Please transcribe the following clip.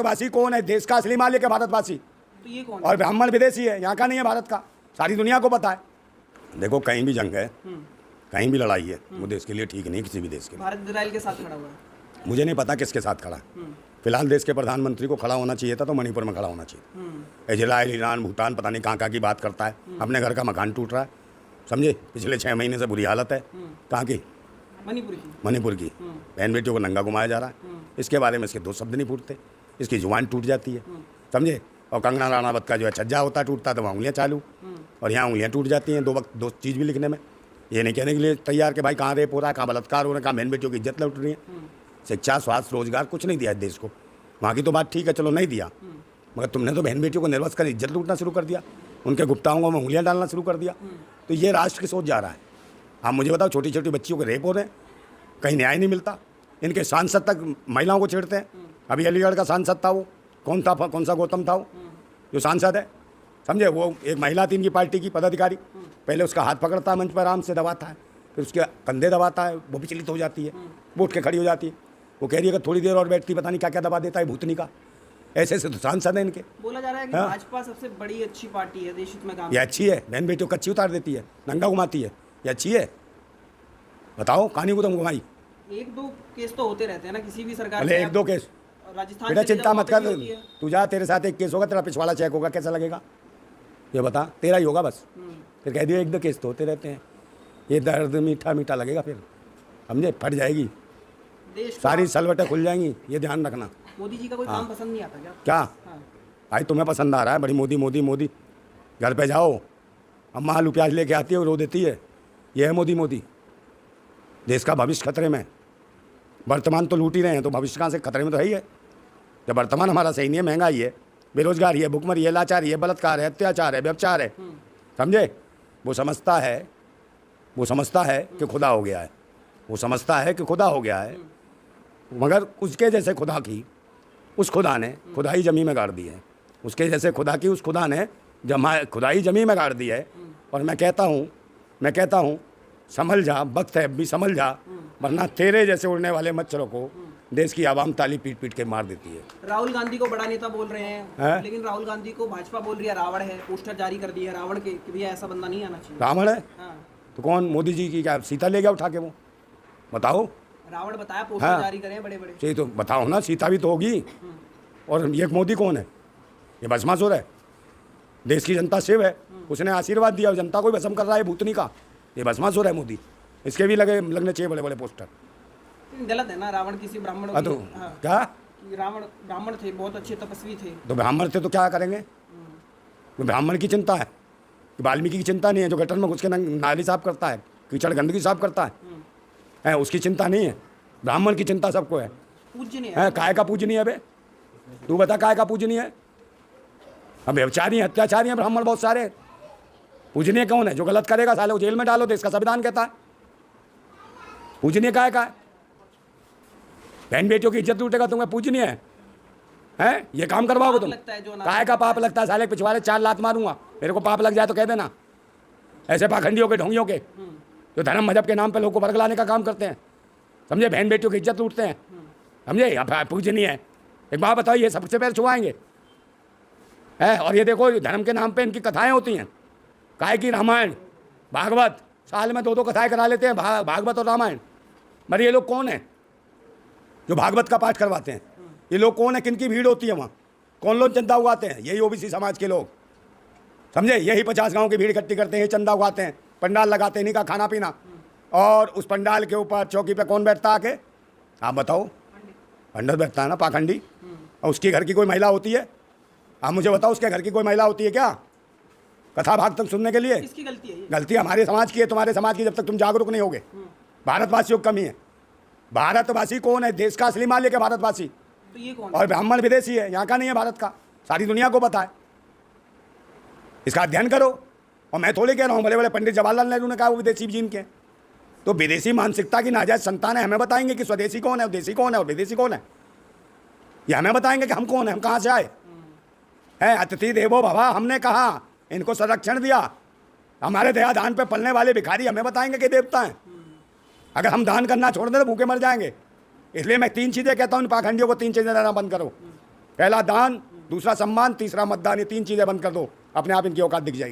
भारतवासी कौन है, देश का असली मालिक है भारतवासी, तो ये कौन और ब्राह्मण विदेशी है, यहाँ का नहीं है, भारत का, सारी दुनिया को पता है। देखो कहीं भी जंग है, कहीं भी लड़ाई है, वो देश के लिए ठीक नहीं, किसी भी देश के लिए। भारत इजराइल के साथ खड़ा हुआ है। मुझे नहीं पता किसके साथ खड़ा है। फिलहाल देश के प्रधानमंत्री को खड़ा होना चाहिए था, तो मणिपुर में खड़ा होना चाहिए। इजराइल, ईरान, भूटान, पता नहीं कहाँ की बात करता है। अपने घर का मकान टूट रहा है, समझे, पिछले 6 महीने से बुरी हालत है। कहाँ की? मणिपुर की। बहन बेटियों को नंगा घुमाया जा रहा है। इसके बारे में इसके 2 शब्द नहीं फूटते, इसकी जुबान टूट जाती है, समझे। और कंगना राणावत का जो है छज्जा होता टूटता तो वहाँ उंगलियाँ चालू, और यहाँ उंगलियाँ टूट जाती हैं 2 वक्त 2 चीज़ भी लिखने में। ये नहीं कहने के लिए तैयार कि भाई कहाँ रेप हो रहा है, कहाँ बलात्कार हो रहा है, कहाँ बहन बेटियों की इज्जत लौट रही है। शिक्षा, स्वास्थ्य, रोजगार कुछ नहीं दिया देश को। वहाँ की तो बात ठीक है, चलो नहीं दिया, मगर तुमने तो बहन बेटियों को निर्वस्त्र कर इज्जत लूटना शुरू कर दिया, उनके गुप्ताओं में उंगलियाँ डालना शुरू कर दिया। तो ये राष्ट्र की सोच जा रहा है। आप मुझे बताओ, छोटी छोटी बच्चियों को रेप हो रहे हैं, कहीं न्याय नहीं मिलता। इनके सांसद तक महिलाओं को छेड़ते हैं। अभी अलीगढ़ का सांसद था, वो कौन सा गौतम था वो जो सांसद है, समझे। वो एक महिला थी इनकी पार्टी की पदाधिकारी, पहले उसका हाथ पकड़ता है मंच पर, आराम से दबाता है, फिर उसके कंधे दबाता है, वो विचलित हो जाती है, वो उठ के खड़ी हो जाती है। वो कह रही है कि थोड़ी देर और बैठती, पता नहीं क्या क्या दबा देता है भूतनी का। ऐसे ऐसे तो सांसद है इनके। बोला जा रहा है कि भाजपा सबसे बड़ी अच्छी पार्टी है, देश हित में काम। ये अच्छी है, बहन बेटियों को कच्ची उतार देती है, नंगा घुमाती है, ये अच्छी है? बताओ, कहानी को तुम घुमाई। 1-2 केस तो होते रहते हैं ना किसी भी सरकार भले 1-2 केस, राजस्थान बेटा चिंता मत कर, तू जा, तेरे साथ 1 केस होगा, तेरा पिछवाड़ा चेक होगा, कैसा लगेगा ये बता, तेरा ही होगा बस। फिर कह दियो 1-2 केस तो होते रहते हैं, ये दर्द मीठा मीठा लगेगा, फिर समझे, फट जाएगी, सारी सलवटें खुल जाएंगी, ये ध्यान रखना। मोदी जी का कोई काम पसंद नहीं आता क्या? भाई तुम्हें पसंद आ रहा है, बड़ी मोदी मोदी मोदी, घर पे जाओ, अम्मा आलू प्याज लेके आती है, रो देती है, ये है मोदी मोदी। देश का भविष्य खतरे में, वर्तमान तो लूट ही रहे हैं, तो भविष्य कहाँ से खतरे में तो है ही है। जब वर्तमान हमारा सही नहीं है, महंगाई है, बेरोजगारी है, भुखमरी है, लाचारी है, बलात्कार है, अत्याचार है, व्यभिचार है, समझे। वो समझता है कि खुदा हो गया है, वो समझता है कि खुदा हो गया है, मगर उसके जैसे खुदा की उस खुदा ने खुदाई जमी में गाड़ दी है, उसके जैसे खुदा की उस खुदा ने खुदाई जमी में गाड़ दी है। और मैं कहता हूँ संभल जा, वक्त है अभी, संभल जा, वरना तेरे जैसे उड़ने वाले मच्छरों को देश की आवाम ताली पीट पीट के मार देती है। राहुल गांधी को बड़ा नेता बोल रहे हैं, लेकिन राहुल गांधी को भाजपा बोल रही है रावण है, पोस्टर जारी कर दिए रावण के कि भैया ऐसा बंदा नहीं आना चाहिए। रावण है? तो कौन? मोदी जी की क्या सीता ले गया उठा के? वो बताओ। रावण बताया, पोस्टर जारी करे बड़े बड़े। सही तो बताओ ना, सीता भी तो होगी। और ये मोदी कौन है? ये भस्मासुर है, देश की जनता शिव है, उसने आशीर्वाद दिया, जनता को भस्म कर रहा है भूतनी का, ये भस्मासुर है मोदी। इसके भी लगने चाहिए बड़े बड़े पोस्टर। गलत है ना, रावण किसी ब्राह्मण तो क्या? रावण ब्राह्मण थे, बहुत अच्छे तपस्वी थे। तो ब्राह्मण थे तो क्या करेंगे? ब्राह्मण की चिंता है, वाल्मीकि की चिंता नहीं है, जो गटर में घुस के नाली साफ करता है, कीचड़ गंदगी साफ करता है, उसकी चिंता नहीं है। ब्राह्मण की चिंता सबको है। पूजनीय है, काय का पूजनीय है बे? तू बता, काय का पूजनीय है? अब व्यभिचारी अत्याचारी हैं ब्राह्मण बहुत सारे, पूजनीय कौन है? जो गलत करेगा साले को जेल में डालो, देश का संविधान कहता है। पूजनीय काय का है? बहन बेटियों की इज्जत लूटेगा तुम्हें पूजनीय है? ये काम करवाओगे तुम? काय का पाप लगता है? साले पिछवाड़े 4 लात मारूंगा, मेरे को पाप लग जाए तो कह देना। ऐसे पाखंडियों के, ढोंगियों के, जो धर्म मजहब के नाम पे लोगों को बरगलाने का काम करते हैं, समझे, बहन बेटियों की इज्जत लूटते हैं, समझे, पूजनीय है। एक बात बताओ, ये सबसे पहले छुआएंगे है? और ये देखो, धर्म के नाम पे इनकी कथाएं होती हैं, काय की रामायण भागवत, साल में 2-2 कथाएं करा लेते हैं, भागवत और रामायण। मगर ये लोग कौन है जो भागवत का पाठ करवाते हैं? ये लोग कौन है? किनकी भीड़ होती है वहाँ? कौन लोग चंदा उगाते हैं? यही ओबीसी समाज के लोग, समझे, यही 50 गाँव की भीड़ इकट्ठी करते हैं, चंदा उगाते हैं, पंडाल लगाते हैं, इन्हीं का खाना पीना। और उस पंडाल के ऊपर चौकी पे कौन बैठता आके? आप बताओ। पंडित बैठता है ना, पाखंडी। और उसके घर की कोई महिला होती है? आप मुझे बताओ, उसके घर की कोई महिला होती है क्या कथा भाग तक सुनने के लिए? किसकी गलती है? गलती हमारे समाज की है, तुम्हारे समाज की, जब तक तुम जागरूक नहीं होगे। भारतवासियों की कमी है। भारतवासी कौन है? देश का असली मालिक है भारतवासी, तो ये कौन? और ब्राह्मण विदेशी है, यहाँ का नहीं है, भारत का, सारी दुनिया को पता है। इसका अध्ययन करो। और मैं थोड़ी कह रहा हूँ, बड़े बड़े पंडित जवाहरलाल नेहरू ने कहा वो विदेशी जीन के। तो विदेशी मानसिकता की नाजायज संतान है, हमें बताएंगे कि स्वदेशी कौन है, देशी कौन है और विदेशी कौन है? ये हमें बताएंगे कि हम कौन है, हम कहाँ से आए हैं। अतिथि देवो भव, हमने कहा, इनको संरक्षण दिया। हमारे दया दान पे पलने वाले भिखारी हमें बताएंगे कि देवता हैं। अगर हम दान करना छोड़ दें तो भूखे मर जाएंगे। इसलिए मैं 3 चीज़ें कहता हूँ इन पाखंडियों को, 3 चीज़ें देना बंद करो। पहला दान, दूसरा सम्मान, तीसरा मतदान। ये 3 चीज़ें बंद कर दो, अपने आप इनकी औकात दिख जाएगी।